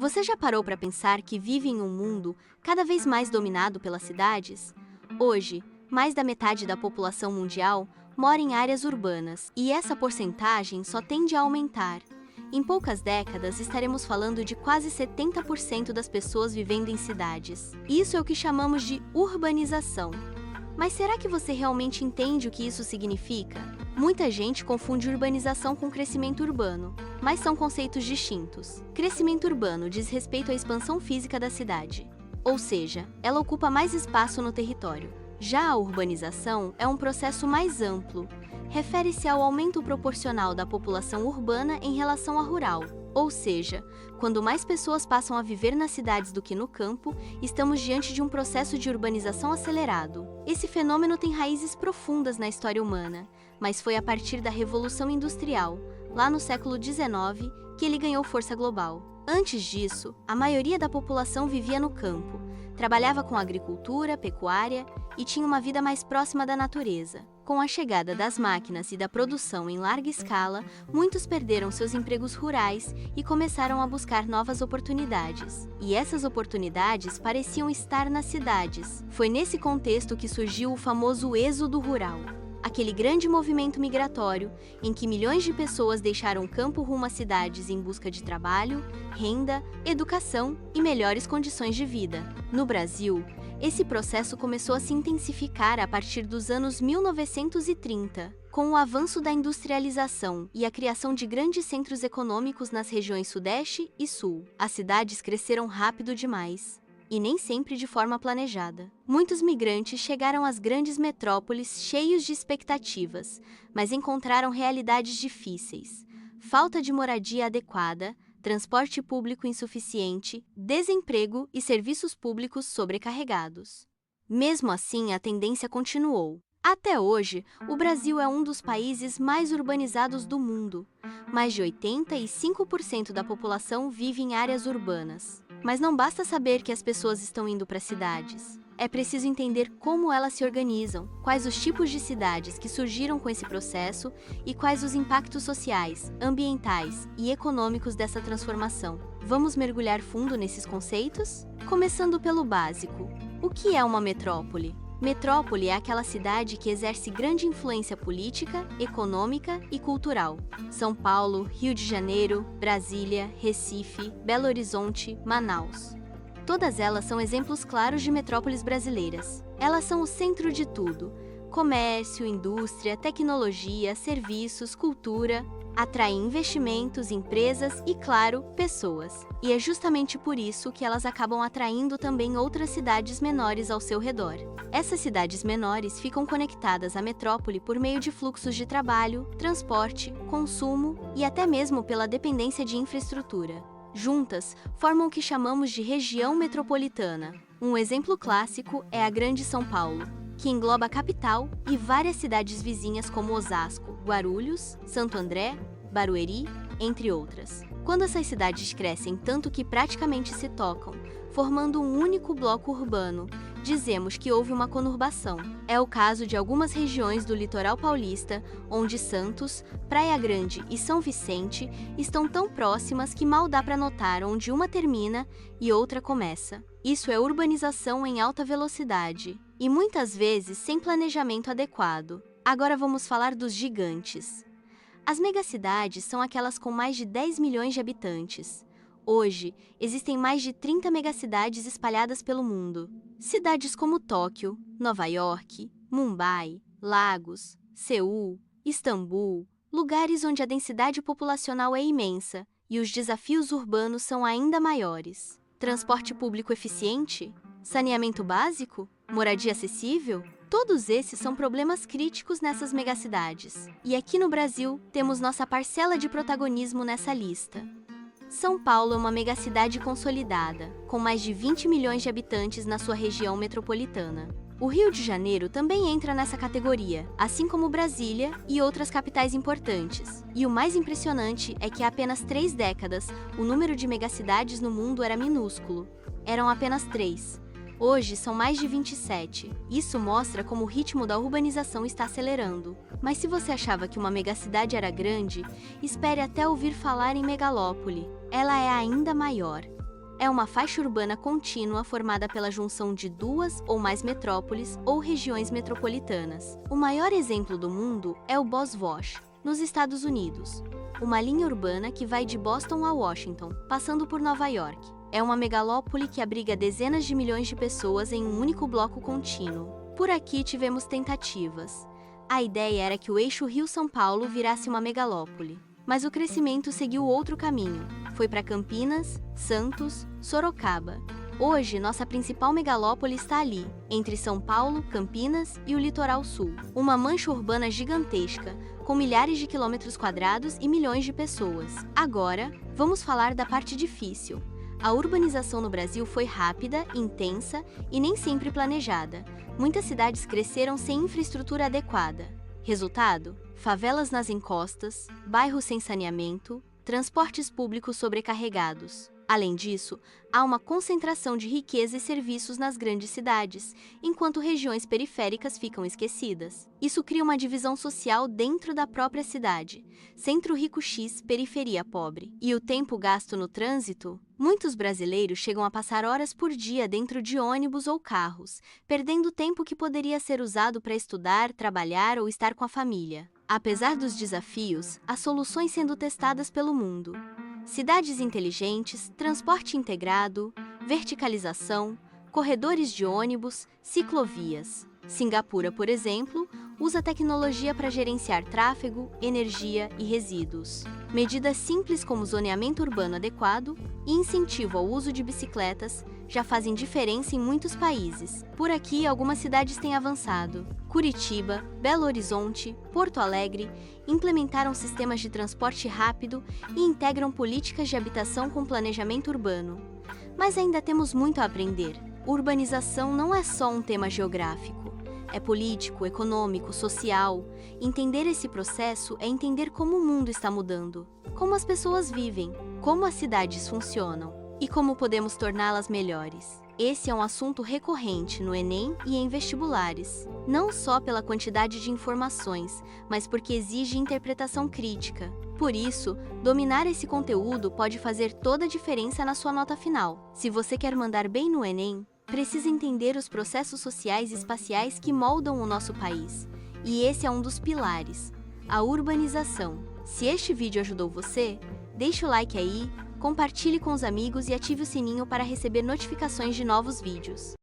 Você já parou para pensar que vive em um mundo cada vez mais dominado pelas cidades? Hoje, mais da metade da população mundial mora em áreas urbanas, e essa porcentagem só tende a aumentar. Em poucas décadas, estaremos falando de quase 70% das pessoas vivendo em cidades. Isso é o que chamamos de urbanização. Mas será que você realmente entende o que isso significa? Muita gente confunde urbanização com crescimento urbano, mas são conceitos distintos. Crescimento urbano diz respeito à expansão física da cidade, ou seja, ela ocupa mais espaço no território. Já a urbanização é um processo mais amplo. Refere-se ao aumento proporcional da população urbana em relação à rural, ou seja, quando mais pessoas passam a viver nas cidades do que no campo, estamos diante de um processo de urbanização acelerado. Esse fenômeno tem raízes profundas na história humana, mas foi a partir da Revolução Industrial, lá no século XIX, que ele ganhou força global. Antes disso, a maioria da população vivia no campo, trabalhava com agricultura, pecuária e tinha uma vida mais próxima da natureza. Com a chegada das máquinas e da produção em larga escala, muitos perderam seus empregos rurais e começaram a buscar novas oportunidades. E essas oportunidades pareciam estar nas cidades. Foi nesse contexto que surgiu o famoso êxodo rural. Aquele grande movimento migratório em que milhões de pessoas deixaram o campo rumo às cidades em busca de trabalho, renda, educação e melhores condições de vida. No Brasil, esse processo começou a se intensificar a partir dos anos 1930, com o avanço da industrialização e a criação de grandes centros econômicos nas regiões Sudeste e Sul. As cidades cresceram rápido demais. E nem sempre de forma planejada. Muitos migrantes chegaram às grandes metrópoles cheios de expectativas, mas encontraram realidades difíceis. Falta de moradia adequada, transporte público insuficiente, desemprego e serviços públicos sobrecarregados. Mesmo assim, a tendência continuou. Até hoje, o Brasil é um dos países mais urbanizados do mundo. Mais de 85% da população vive em áreas urbanas. Mas não basta saber que as pessoas estão indo para cidades. É preciso entender como elas se organizam, quais os tipos de cidades que surgiram com esse processo e quais os impactos sociais, ambientais e econômicos dessa transformação. Vamos mergulhar fundo nesses conceitos? Começando pelo básico. O que é uma metrópole? Metrópole é aquela cidade que exerce grande influência política, econômica e cultural. São Paulo, Rio de Janeiro, Brasília, Recife, Belo Horizonte, Manaus. Todas elas são exemplos claros de metrópoles brasileiras. Elas são o centro de tudo: comércio, indústria, tecnologia, serviços, cultura. Atraem investimentos, empresas e, claro, pessoas. E é justamente por isso que elas acabam atraindo também outras cidades menores ao seu redor. Essas cidades menores ficam conectadas à metrópole por meio de fluxos de trabalho, transporte, consumo e até mesmo pela dependência de infraestrutura. Juntas, formam o que chamamos de região metropolitana. Um exemplo clássico é a Grande São Paulo, que engloba a capital e várias cidades vizinhas como Osasco, Guarulhos, Santo André, Barueri, entre outras. Quando essas cidades crescem tanto que praticamente se tocam, formando um único bloco urbano, dizemos que houve uma conurbação. É o caso de algumas regiões do litoral paulista, onde Santos, Praia Grande e São Vicente estão tão próximas que mal dá para notar onde uma termina e outra começa. Isso é urbanização em alta velocidade, e muitas vezes sem planejamento adequado. Agora vamos falar dos gigantes. As megacidades são aquelas com mais de 10 milhões de habitantes. Hoje, existem mais de 30 megacidades espalhadas pelo mundo. Cidades como Tóquio, Nova York, Mumbai, Lagos, Seul, Istambul, lugares onde a densidade populacional é imensa e os desafios urbanos são ainda maiores. Transporte público eficiente? Saneamento básico? Moradia acessível? Todos esses são problemas críticos nessas megacidades. E aqui no Brasil, temos nossa parcela de protagonismo nessa lista. São Paulo é uma megacidade consolidada, com mais de 20 milhões de habitantes na sua região metropolitana. O Rio de Janeiro também entra nessa categoria, assim como Brasília e outras capitais importantes. E o mais impressionante é que há apenas 3 décadas, o número de megacidades no mundo era minúsculo. Eram apenas 3. Hoje são mais de 27. Isso mostra como o ritmo da urbanização está acelerando. Mas se você achava que uma megacidade era grande, espere até ouvir falar em megalópole. Ela é ainda maior. é uma faixa urbana contínua formada pela junção de duas ou mais metrópoles ou regiões metropolitanas. O maior exemplo do mundo é o Bosphore, nos Estados Unidos, uma linha urbana que vai de Boston a Washington, passando por Nova York. É uma megalópole que abriga dezenas de milhões de pessoas em um único bloco contínuo. Por aqui tivemos tentativas. A ideia era que o eixo Rio-São Paulo virasse uma megalópole. Mas o crescimento seguiu outro caminho. Foi para Campinas, Santos, Sorocaba. Hoje, nossa principal megalópole está ali, entre São Paulo, Campinas e o litoral sul. Uma mancha urbana gigantesca, com milhares de quilômetros quadrados e milhões de pessoas. Agora, vamos falar da parte difícil. A urbanização no Brasil foi rápida, intensa e nem sempre planejada. Muitas cidades cresceram sem infraestrutura adequada. Resultado? Favelas nas encostas, bairros sem saneamento, transportes públicos sobrecarregados. Além disso, há uma concentração de riqueza e serviços nas grandes cidades, enquanto regiões periféricas ficam esquecidas. Isso cria uma divisão social dentro da própria cidade. Centro rico X, periferia pobre. E o tempo gasto no trânsito? Muitos brasileiros chegam a passar horas por dia dentro de ônibus ou carros, perdendo tempo que poderia ser usado para estudar, trabalhar ou estar com a família. Apesar dos desafios, há soluções sendo testadas pelo mundo. Cidades inteligentes, transporte integrado, verticalização, corredores de ônibus, ciclovias. Singapura, por exemplo, usa tecnologia para gerenciar tráfego, energia e resíduos. Medidas simples como zoneamento urbano adequado e incentivo ao uso de bicicletas já fazem diferença em muitos países. Por aqui, algumas cidades têm avançado. Curitiba, Belo Horizonte, Porto Alegre implementaram sistemas de transporte rápido e integram políticas de habitação com planejamento urbano. Mas ainda temos muito a aprender. Urbanização não é só um tema geográfico. É político, econômico, social. Entender esse processo é entender como o mundo está mudando, como as pessoas vivem, como as cidades funcionam e como podemos torná-las melhores. Esse é um assunto recorrente no Enem e em vestibulares, não só pela quantidade de informações, mas porque exige interpretação crítica. Por isso, dominar esse conteúdo pode fazer toda a diferença na sua nota final. Se você quer mandar bem no Enem, precisa entender os processos sociais e espaciais que moldam o nosso país. E esse é um dos pilares, a urbanização. Se este vídeo ajudou você, deixe o like aí, compartilhe com os amigos e ative o sininho para receber notificações de novos vídeos.